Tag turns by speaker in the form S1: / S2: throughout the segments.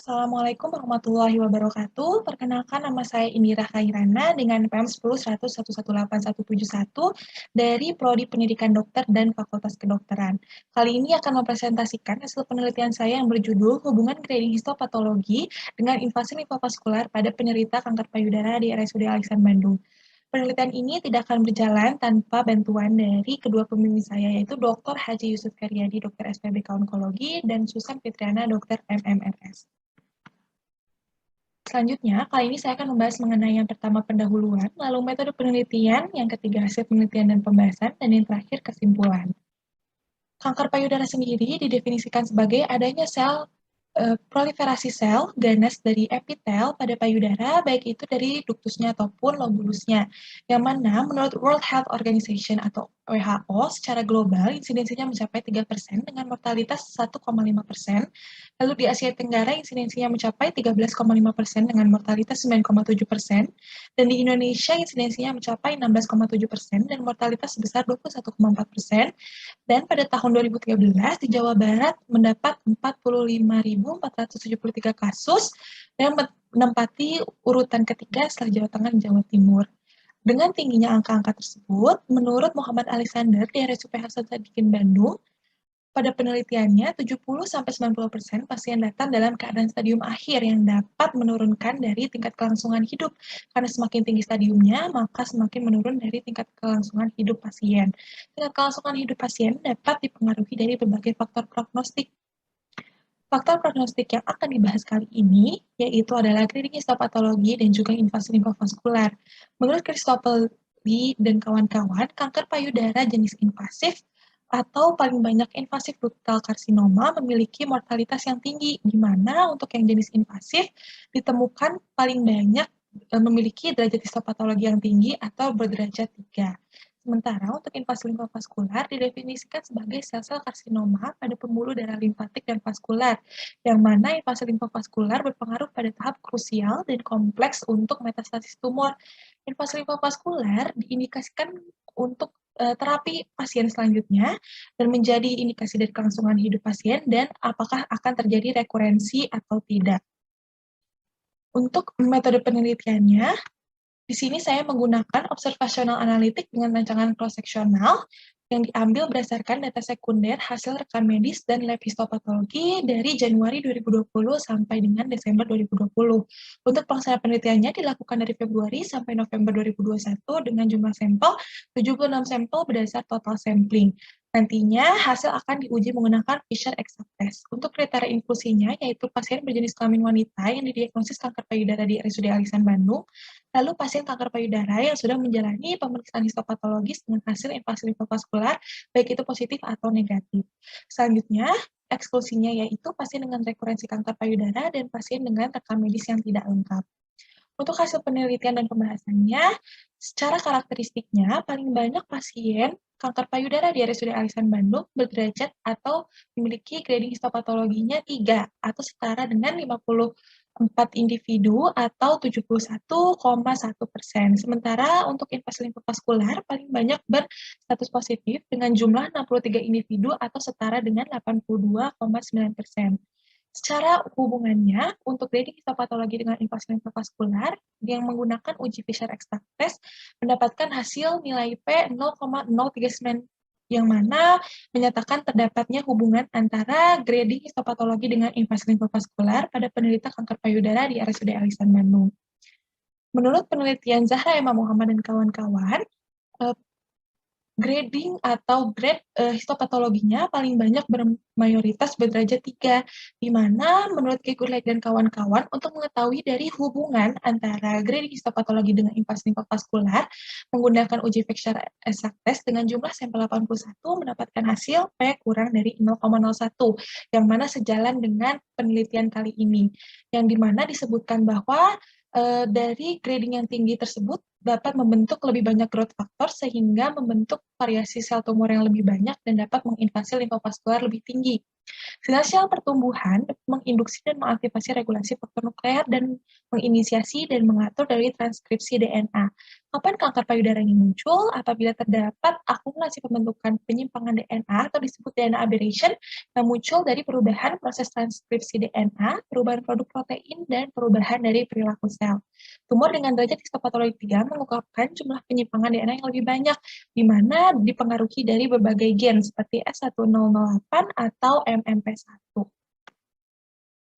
S1: Assalamualaikum warahmatullahi wabarakatuh. Perkenalkan nama saya Indira Khairana dengan PEM 10.100.118.171 dari Prodi Pendidikan Dokter dan Fakultas Kedokteran. Kali ini akan mempresentasikan hasil penelitian saya yang berjudul Hubungan Grading Histopatologi dengan Invasi Limfovaskular pada penderita kanker payudara di RSUD Alexan Bandung. Penelitian ini tidak akan berjalan tanpa bantuan dari kedua pembimbing saya, yaitu Dr. Haji Yusuf Karyadi, Dr. SPBK Onkologi, dan Susan Fitriana, Dr. MMRS. Selanjutnya, kali ini saya akan membahas mengenai yang pertama pendahuluan, lalu metode penelitian, yang ketiga hasil penelitian dan pembahasan, dan yang terakhir kesimpulan. Kanker payudara sendiri didefinisikan sebagai adanya sel proliferasi sel ganas dari epitel pada payudara, baik itu dari duktusnya ataupun lobulusnya, yang mana menurut World Health Organization atau WHO secara global insidensinya mencapai 3% dengan mortalitas 1,5%, lalu di Asia Tenggara insidensinya mencapai 13,5% dengan mortalitas 9,7%, dan di Indonesia insidensinya mencapai 16,7% dan mortalitas sebesar 21,4%, dan pada tahun 2013 di Jawa Barat mendapat 45.473 kasus dan menempati urutan ketiga setelah Jawa Tengah dan Jawa Timur. Dengan tingginya angka-angka tersebut, menurut Muhammad Alexander di RSUP Hasan Sadikin Bandung, pada penelitiannya 70-90% pasien datang dalam keadaan stadium akhir yang dapat menurunkan dari tingkat kelangsungan hidup. Karena semakin tinggi stadiumnya, maka semakin menurun dari tingkat kelangsungan hidup pasien. Tingkat kelangsungan hidup pasien dapat dipengaruhi dari berbagai faktor prognostik. Faktor prognostik yang akan dibahas kali ini yaitu adalah grading histopatologi dan juga invasi limfovaskular. Menurut Christopher Lee dan kawan-kawan, kanker payudara jenis invasif atau paling banyak invasif ductal karsinoma memiliki mortalitas yang tinggi, di mana untuk yang jenis invasif ditemukan paling banyak memiliki derajat histopatologi yang tinggi atau berderajat 3. Sementara untuk invasi limfovaskular didefinisikan sebagai sel-sel karsinoma pada pembuluh darah limfatik dan vaskular, yang mana invasi limfovaskular berpengaruh pada tahap krusial dan kompleks untuk metastasis tumor. Invasi limfovaskular diindikasikan untuk terapi pasien selanjutnya dan menjadi indikasi dari kelangsungan hidup pasien dan apakah akan terjadi rekurensi atau tidak. Untuk metode penelitiannya, di sini saya menggunakan observational analytic dengan rancangan cross-seksional yang diambil berdasarkan data sekunder hasil rekam medis dan lab histopatologi dari Januari 2020 sampai dengan Desember 2020. Untuk pelaksanaan penelitiannya dilakukan dari Februari sampai November 2021 dengan jumlah sampel 76 sampel berdasar total sampling. Nantinya hasil akan diuji menggunakan Fisher Exact Test. Untuk kriteria inklusinya yaitu pasien berjenis kelamin wanita yang didiagnosis kanker payudara di RSUD Alexan Bandung, lalu pasien kanker payudara yang sudah menjalani pemeriksaan histopatologis dengan hasil invasi limfovaskular, baik itu positif atau negatif. Selanjutnya, eksklusinya yaitu pasien dengan rekurensi kanker payudara dan pasien dengan rekam medis yang tidak lengkap. Untuk hasil penelitian dan pembahasannya, secara karakteristiknya paling banyak pasien kanker payudara di RSUD Alexan Bandung berderajat atau memiliki grading histopatologinya 3 atau setara dengan 54 individu atau 71,1%. Sementara untuk invasi limfovaskular paling banyak berstatus positif dengan jumlah 63 individu atau setara dengan 82,9%. Secara hubungannya, untuk grading histopatologi dengan invasi limfovaskular yang menggunakan uji Fisher Exact Test mendapatkan hasil nilai P 0,039 yang mana menyatakan terdapatnya hubungan antara grading histopatologi dengan invasi limfovaskular pada penderita kanker payudara di RSUD Alexan Bandung. Menurut penelitian Zahra Emma Muhammad dan kawan-kawan, grading atau grade histopatologinya paling banyak bermayoritas berderajat 3, di mana menurut Kegurlek dan kawan-kawan untuk mengetahui dari hubungan antara grading histopatologi dengan invasi limfovaskular menggunakan uji Fisher Exact Test dengan jumlah sampel 81 mendapatkan hasil P kurang dari 0,01, yang mana sejalan dengan penelitian kali ini, yang dimana disebutkan bahwa dari grading yang tinggi tersebut dapat membentuk lebih banyak growth factor sehingga membentuk variasi sel tumor yang lebih banyak dan dapat menginvasi limfovaskular lebih tinggi. Finansial pertumbuhan menginduksi dan mengaktifasi regulasi faktor nuklear dan menginisiasi dan mengatur dari transkripsi DNA. Kapan kanker payudara ini muncul? Apabila terdapat akumulasi pembentukan penyimpangan DNA atau disebut DNA aberration yang muncul dari perubahan proses transkripsi DNA, perubahan produk protein, dan perubahan dari perilaku sel. Tumor dengan derajat histopatologi 3 mengungkapkan jumlah penyimpangan DNA yang lebih banyak, di mana dipengaruhi dari berbagai gen seperti S1008 atau MMP1.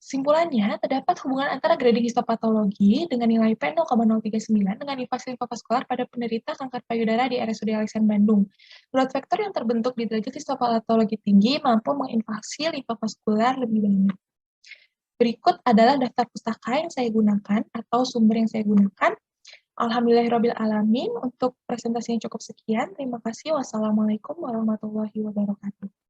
S1: Kesimpulannya, terdapat hubungan antara grading histopatologi dengan nilai P0,039 dengan invasi limfovaskular pada penderita kanker payudara di RSUD Alexan Bandung. Growth factor yang terbentuk di derajat histopatologi tinggi mampu menginvasi limfovaskular lebih banyak. Berikut adalah daftar pustaka yang saya gunakan atau sumber yang saya gunakan. Alhamdulillahirrabbilalamin, untuk presentasinya cukup sekian. Terima kasih. Wassalamualaikum warahmatullahi wabarakatuh.